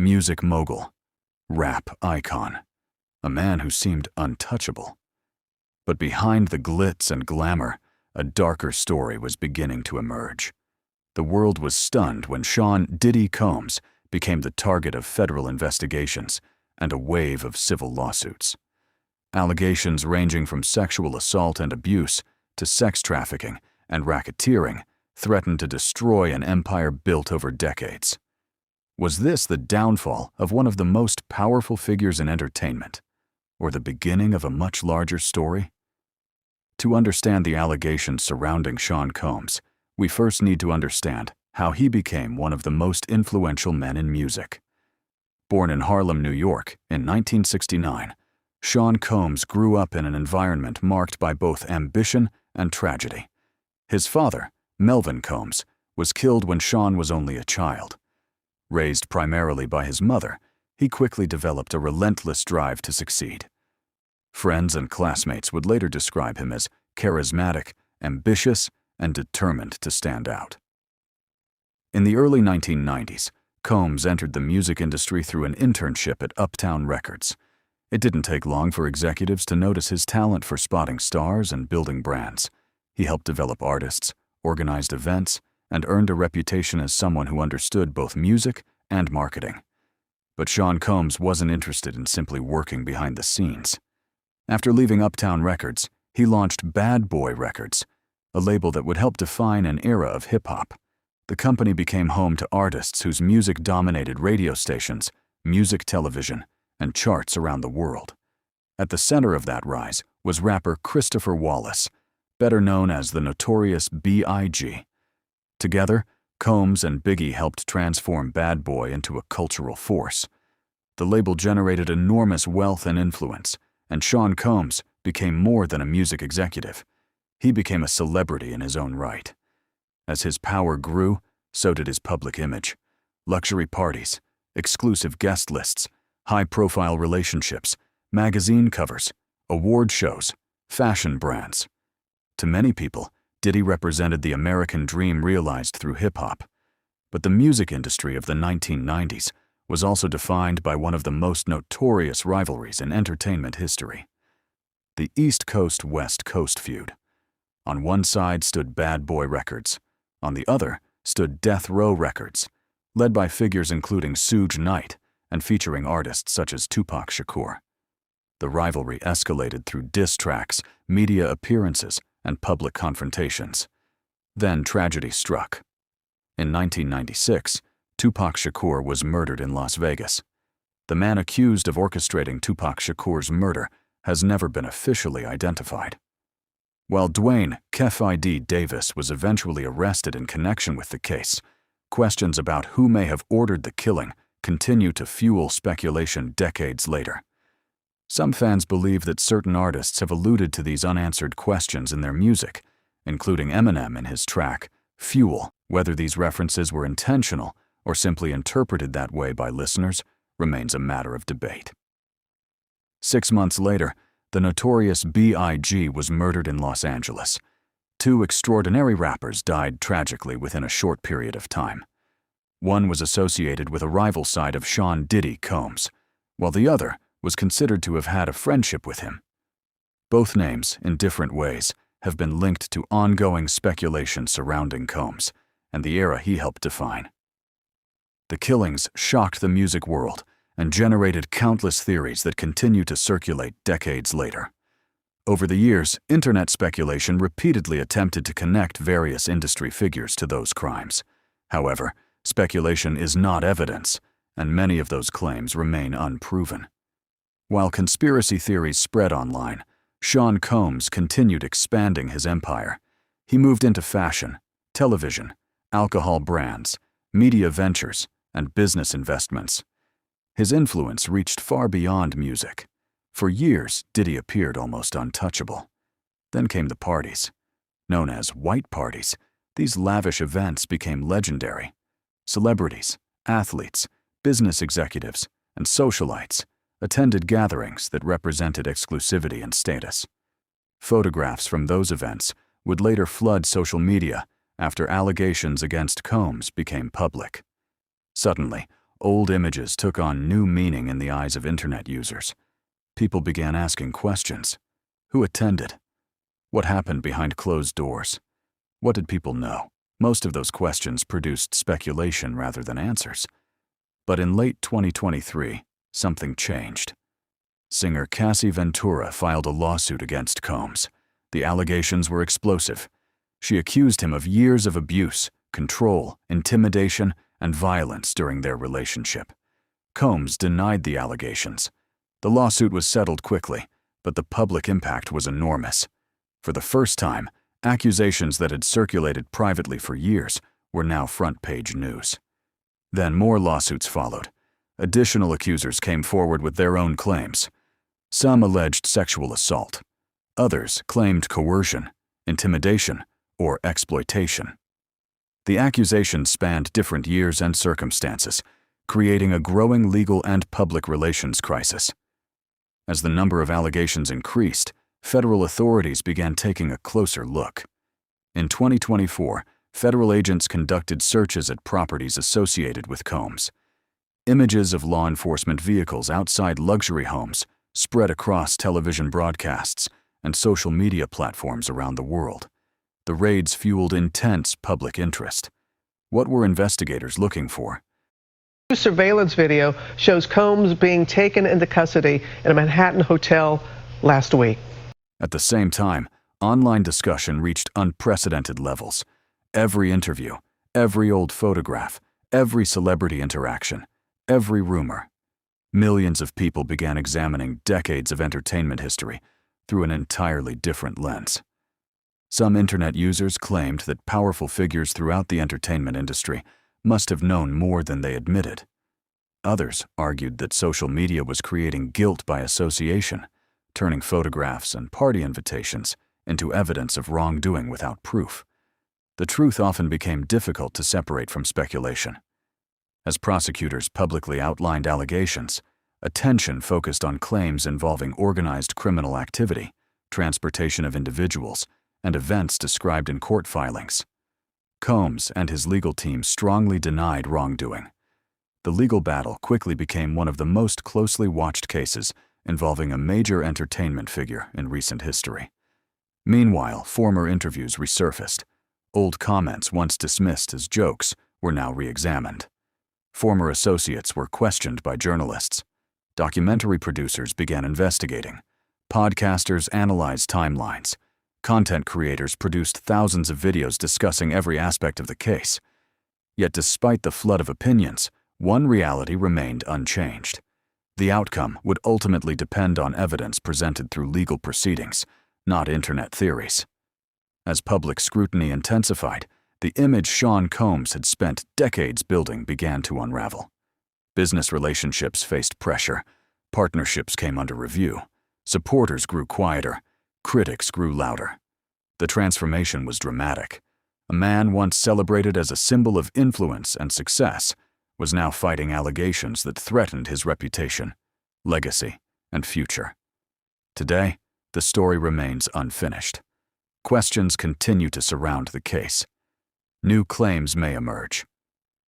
music mogul, rap icon, a man who seemed untouchable. But behind the glitz and glamour, a darker story was beginning to emerge. The world was stunned when Sean "Diddy" Combs became the target of federal investigations and a wave of civil lawsuits. Allegations ranging from sexual assault and abuse to sex trafficking and racketeering threatened to destroy an empire built over decades. Was this the downfall of one of the most powerful figures in entertainment, or the beginning of a much larger story? To understand the allegations surrounding Sean Combs, we first need to understand how he became one of the most influential men in music. Born in Harlem, New York, in 1969, Sean Combs grew up in an environment marked by both ambition and tragedy. His father, Melvin Combs, was killed when Sean was only a child. Raised primarily by his mother, he quickly developed a relentless drive to succeed. Friends and classmates would later describe him as charismatic, ambitious, and determined to stand out. In the early 1990s, Combs entered the music industry through an internship at Uptown Records. It didn't take long for executives to notice his talent for spotting stars and building brands. He helped develop artists, organized events, and earned a reputation as someone who understood both music and marketing. But Sean Combs wasn't interested in simply working behind the scenes. After leaving Uptown Records, he launched Bad Boy Records, a label that would help define an era of hip-hop. The company became home to artists whose music dominated radio stations, music television, and charts around the world. At the center of that rise was rapper Christopher Wallace, better known as the Notorious B.I.G. Together, Combs and Biggie helped transform Bad Boy into a cultural force. The label generated enormous wealth and influence, and Sean Combs became more than a music executive. He became a celebrity in his own right. As his power grew, so did his public image. Luxury parties, exclusive guest lists, high-profile relationships, magazine covers, award shows, fashion brands. To many people, Diddy represented the American dream realized through hip-hop. But the music industry of the 1990s was also defined by one of the most notorious rivalries in entertainment history: the East Coast-West Coast feud. On one side stood Bad Boy Records. On the other stood Death Row Records, led by figures including Suge Knight and featuring artists such as Tupac Shakur. The rivalry escalated through diss tracks, media appearances, and public confrontations. Then tragedy struck. In 1996, Tupac Shakur was murdered in Las Vegas. The man accused of orchestrating Tupac Shakur's murder has never been officially identified. While Dwayne "Kef ID" Davis was eventually arrested in connection with the case, questions about who may have ordered the killing continue to fuel speculation decades later. Some fans believe that certain artists have alluded to these unanswered questions in their music, including Eminem in his track Fuel. Whether these references were intentional or simply interpreted that way by listeners remains a matter of debate. 6 months later, the Notorious B.I.G. was murdered in Los Angeles. Two extraordinary rappers died tragically within a short period of time. One was associated with a rival side of Sean "Diddy" Combs, while the other was considered to have had a friendship with him. Both names, in different ways, have been linked to ongoing speculation surrounding Combs and the era he helped define. The killings shocked the music world and generated countless theories that continue to circulate decades later. Over the years, internet speculation repeatedly attempted to connect various industry figures to those crimes. However, speculation is not evidence, and many of those claims remain unproven. While conspiracy theories spread online, Sean Combs continued expanding his empire. He moved into fashion, television, alcohol brands, media ventures, and business investments. His influence reached far beyond music. For years, Diddy appeared almost untouchable. Then came the parties. Known as white parties, these lavish events became legendary. Celebrities, athletes, business executives, and socialites attended gatherings that represented exclusivity and status. Photographs from those events would later flood social media after allegations against Combs became public. Suddenly, old images took on new meaning in the eyes of internet users. People began asking questions. Who attended? What happened behind closed doors? What did people know? Most of those questions produced speculation rather than answers. But in late 2023, something changed. Singer Cassie Ventura filed a lawsuit against Combs. The allegations were explosive. She accused him of years of abuse, control, intimidation, and violence during their relationship. Combs denied the allegations. The lawsuit was settled quickly, but the public impact was enormous. For the first time, accusations that had circulated privately for years were now front-page news. Then more lawsuits followed. Additional accusers came forward with their own claims. Some alleged sexual assault. Others claimed coercion, intimidation, or exploitation. The accusations spanned different years and circumstances, creating a growing legal and public relations crisis. As the number of allegations increased, federal authorities began taking a closer look. In 2024, federal agents conducted searches at properties associated with Combs. Images of law enforcement vehicles outside luxury homes spread across television broadcasts and social media platforms around the world. The raids fueled intense public interest. What were investigators looking for? Surveillance video shows Combs being taken into custody in a Manhattan hotel last week. At the same time, online discussion reached unprecedented levels. Every interview, every old photograph, every celebrity interaction, every rumor. Millions of people began examining decades of entertainment history through an entirely different lens. Some internet users claimed that powerful figures throughout the entertainment industry must have known more than they admitted. Others argued that social media was creating guilt by association, turning photographs and party invitations into evidence of wrongdoing without proof. The truth often became difficult to separate from speculation. As prosecutors publicly outlined allegations, attention focused on claims involving organized criminal activity, transportation of individuals, and events described in court filings. Combs and his legal team strongly denied wrongdoing. The legal battle quickly became one of the most closely watched cases involving a major entertainment figure in recent history. Meanwhile, former interviews resurfaced. Old comments once dismissed as jokes were now re-examined. Former associates were questioned by journalists. Documentary producers began investigating. Podcasters analyzed timelines. Content creators produced thousands of videos discussing every aspect of the case. Yet despite the flood of opinions, one reality remained unchanged. The outcome would ultimately depend on evidence presented through legal proceedings, not internet theories. As public scrutiny intensified, the image Sean Combs had spent decades building began to unravel. Business relationships faced pressure, partnerships came under review, supporters grew quieter, critics grew louder. The transformation was dramatic. A man once celebrated as a symbol of influence and success was now fighting allegations that threatened his reputation, legacy, and future. Today, the story remains unfinished. Questions continue to surround the case. New claims may emerge.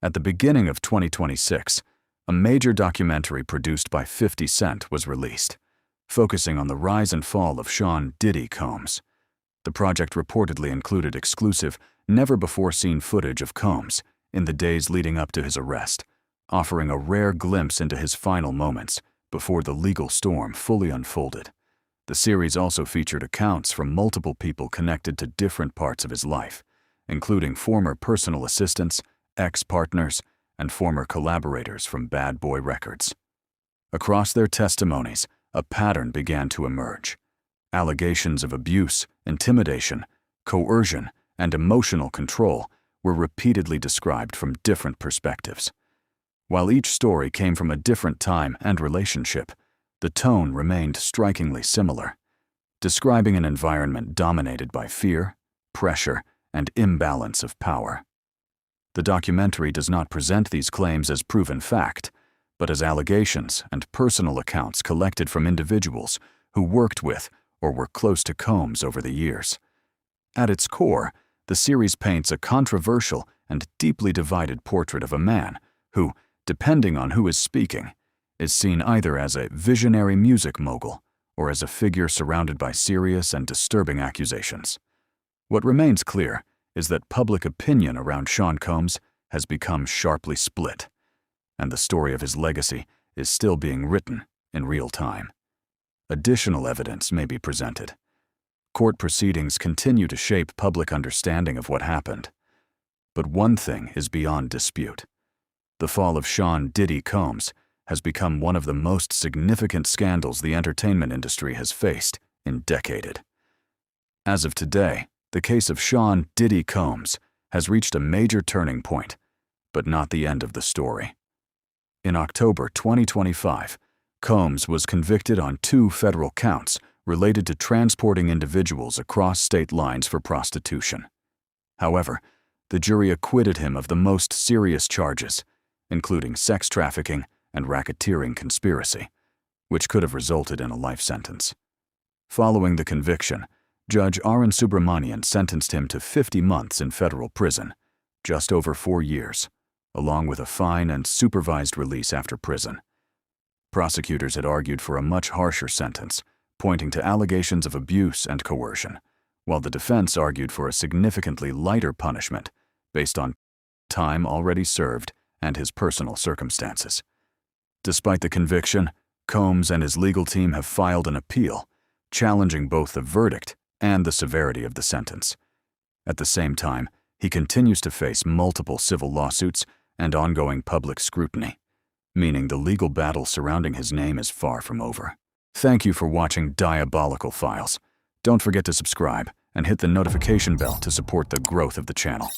At the beginning of 2026, a major documentary produced by 50 Cent was released, focusing on the rise and fall of Sean "Diddy" Combs. The project reportedly included exclusive, never-before-seen footage of Combs in the days leading up to his arrest, offering a rare glimpse into his final moments before the legal storm fully unfolded. The series also featured accounts from multiple people connected to different parts of his life, including former personal assistants, ex-partners, and former collaborators from Bad Boy Records. Across their testimonies, a pattern began to emerge. Allegations of abuse, intimidation, coercion, and emotional control were repeatedly described from different perspectives. While each story came from a different time and relationship, the tone remained strikingly similar, describing an environment dominated by fear, pressure, and imbalance of power. The documentary does not present these claims as proven fact, but as allegations and personal accounts collected from individuals who worked with or were close to Combs over the years. At its core, the series paints a controversial and deeply divided portrait of a man who, depending on who is speaking, is seen either as a visionary music mogul or as a figure surrounded by serious and disturbing accusations. What remains clear is that public opinion around Sean Combs has become sharply split, and the story of his legacy is still being written in real time. Additional evidence may be presented. Court proceedings continue to shape public understanding of what happened. But one thing is beyond dispute. The fall of Sean "Diddy" Combs has become one of the most significant scandals the entertainment industry has faced in decades. As of today, the case of Sean "Diddy" Combs has reached a major turning point, but not the end of the story. In October 2025, Combs was convicted on 2 federal counts related to transporting individuals across state lines for prostitution. However, the jury acquitted him of the most serious charges, including sex trafficking and racketeering conspiracy, which could have resulted in a life sentence. Following the conviction, Judge R.N. Subramanian sentenced him to 50 months in federal prison, just over 4 years, along with a fine and supervised release after prison. Prosecutors had argued for a much harsher sentence, pointing to allegations of abuse and coercion, while the defense argued for a significantly lighter punishment based on time already served and his personal circumstances. Despite the conviction, Combs and his legal team have filed an appeal, challenging both the verdict and the severity of the sentence. At the same time, he continues to face multiple civil lawsuits and ongoing public scrutiny, meaning the legal battle surrounding his name is far from over. Thank you for watching Diabolical Files. Don't forget to subscribe and hit the notification bell to support the growth of the channel.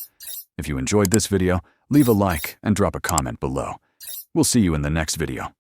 If you enjoyed this video, leave a like and drop a comment below. We'll see you in the next video.